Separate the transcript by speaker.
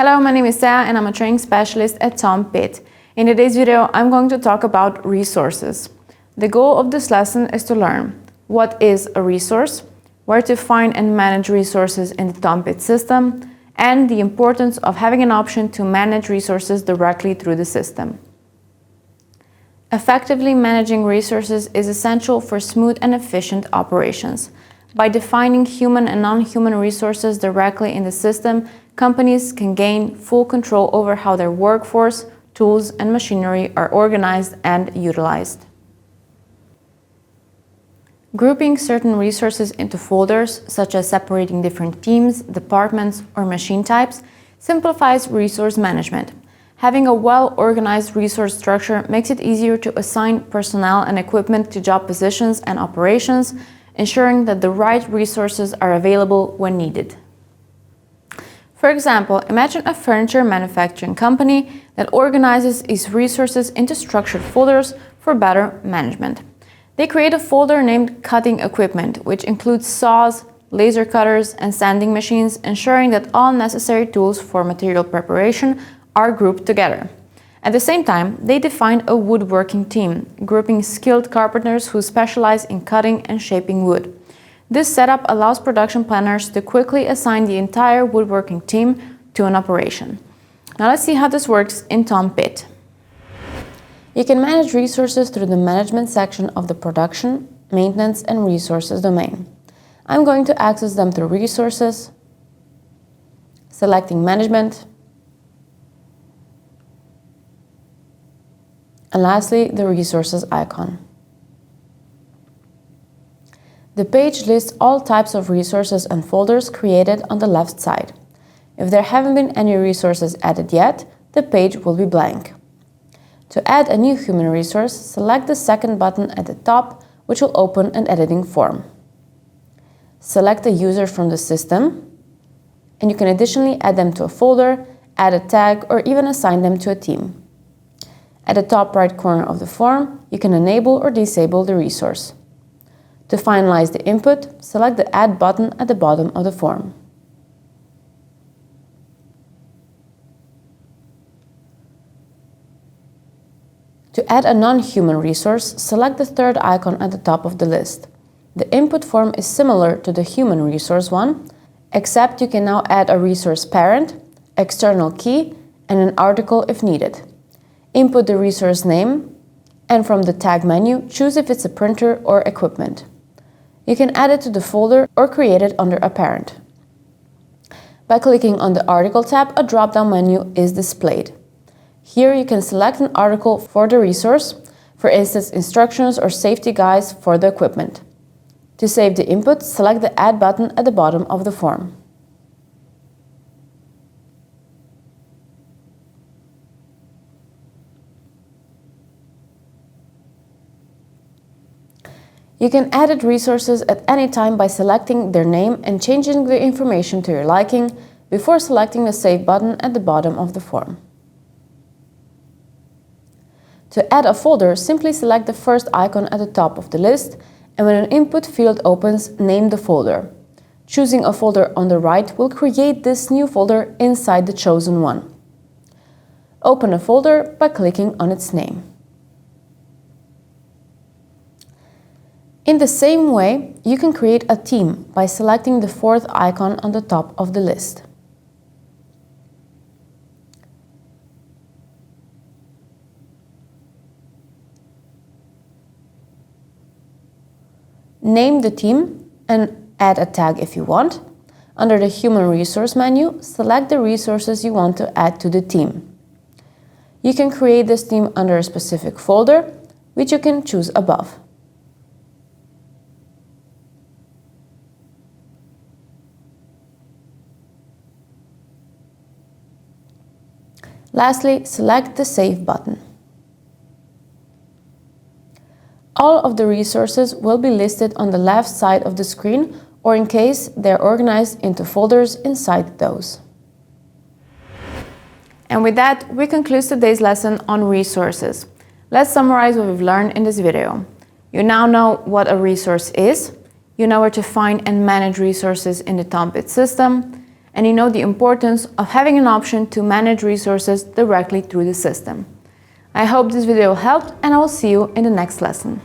Speaker 1: Hello, my name is Sarah and I'm a training specialist at TomPit. In today's video, I'm going to talk about resources. The goal of this lesson is to learn what is a resource, where to find and manage resources in the TomPit system, and the importance of having an option to manage resources directly through the system. Effectively managing resources is essential for smooth and efficient operations. By defining human and non-human resources directly in the system, companies can gain full control over how their workforce, tools, and machinery are organized and utilized. Grouping certain resources into folders, such as separating different teams, departments, or machine types, simplifies resource management. Having a well-organized resource structure makes it easier to assign personnel and equipment to job positions and operations, ensuring that the right resources are available when needed. For example, imagine a furniture manufacturing company that organizes its resources into structured folders for better management. They create a folder named Cutting Equipment, which includes saws, laser cutters, and sanding machines, ensuring that all necessary tools for material preparation are grouped together. At the same time, they define a woodworking team, grouping skilled carpenters who specialize in cutting and shaping wood. This setup allows production planners to quickly assign the entire woodworking team to an operation. Now let's see how this works in TomPit. You can manage resources through the management section of the production, maintenance, and resources domain. I'm going to access them through resources, selecting management, and lastly, the resources icon. The page lists all types of resources and folders created on the left side. If there haven't been any resources added yet, the page will be blank. To add a new human resource, select the second button at the top, which will open an editing form. Select a user from the system, and you can additionally add them to a folder, add a tag, or even assign them to a team. At the top right corner of the form, you can enable or disable the resource. To finalize the input, select the Add button at the bottom of the form. To add a non-human resource, select the third icon at the top of the list. The input form is similar to the human resource one, except you can now add a resource parent, external key, and an article if needed. Input the resource name, and from the tag menu, choose if it's a printer or equipment. You can add it to the folder or create it under a parent. By clicking on the Article tab, a drop-down menu is displayed. Here you can select an article for the resource, for instance instructions or safety guides for the equipment. To save the input, select the Add button at the bottom of the form. You can edit resources at any time by selecting their name and changing the information to your liking before selecting the Save button at the bottom of the form. To add a folder, simply select the first icon at the top of the list, and when an input field opens, name the folder. Choosing a folder on the right will create this new folder inside the chosen one. Open a folder by clicking on its name. In the same way, you can create a team by selecting the fourth icon on the top of the list. Name the team and add a tag if you want. Under the Human Resource menu, select the resources you want to add to the team. You can create this team under a specific folder, which you can choose above. Lastly, select the Save button. All of the resources will be listed on the left side of the screen, or in case they're organized into folders inside those. And with that, we conclude today's lesson on resources. Let's summarize what we've learned in this video. You now know what a resource is, you know where to find and manage resources in the TomPit system, and you know the importance of having an option to manage resources directly through the system. I hope this video helped, and I will see you in the next lesson.